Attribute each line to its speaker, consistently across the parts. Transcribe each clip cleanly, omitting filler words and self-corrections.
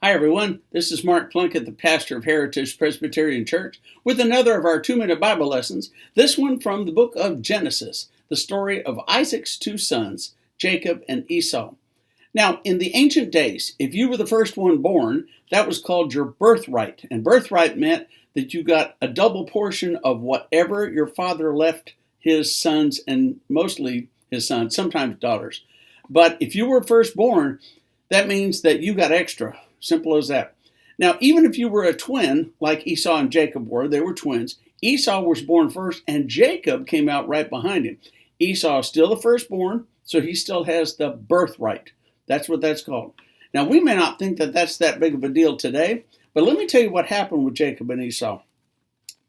Speaker 1: Hi, everyone. This is Mark Plunkett, the pastor of Heritage Presbyterian Church, with another of our 2-minute Bible lessons, this one from the book of Genesis, the story of Isaac's two sons, Jacob and Esau. Now, in the ancient days, if you were the first one born, that was called your birthright. And birthright meant that you got a double portion of whatever your father left his sons, and mostly his sons, sometimes daughters. But if you were firstborn, that means that you got extra. Simple as that. Now, even if you were a twin, like Esau and Jacob were, they were twins. Esau was born first, and Jacob came out right behind him. Esau is still the firstborn, so he still has the birthright. That's what that's called. Now, we may not think that that's that big of a deal today, but let me tell you what happened with Jacob and Esau.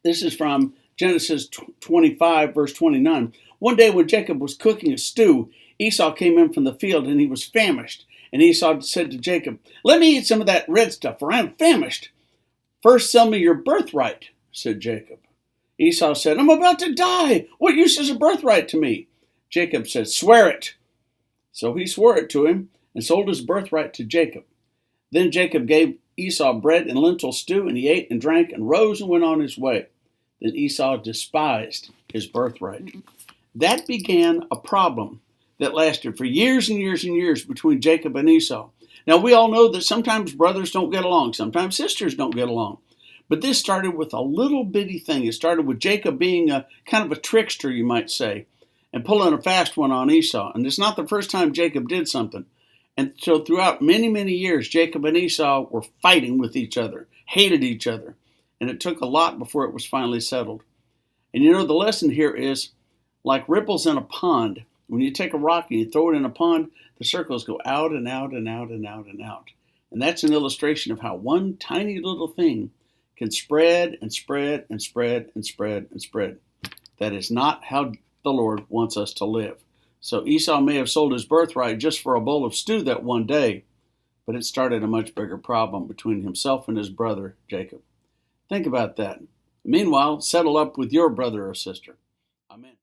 Speaker 1: This is from Genesis 25, verse 29. One day when Jacob was cooking a stew, Esau came in from the field, and he was famished. And Esau said to Jacob, "Let me eat some of that red stuff, for I am famished." "First sell me your birthright," said Jacob. Esau said, "I'm about to die. What use is a birthright to me?" Jacob said, "Swear it." So he swore it to him and sold his birthright to Jacob. Then Jacob gave Esau bread and lentil stew, and he ate and drank and rose and went on his way. Then Esau despised his birthright. That began a problem that lasted for years and years and years between Jacob and Esau. Now, we all know that sometimes brothers don't get along, sometimes sisters don't get along. But this started with a little bitty thing. It started with Jacob being a kind of a trickster, you might say, and pulling a fast one on Esau. And it's not the first time Jacob did something. And so throughout many, many years, Jacob and Esau were fighting with each other, hated each other. And it took a lot before it was finally settled. And you know, the lesson here is like ripples in a pond. When you take a rock and you throw it in a pond, the circles go out and out and out and out and out. And that's an illustration of how one tiny little thing can spread and spread and spread and spread and spread. That is not how the Lord wants us to live. So Esau may have sold his birthright just for a bowl of stew that one day, but it started a much bigger problem between himself and his brother, Jacob. Think about that. Meanwhile, settle up with your brother or sister. Amen.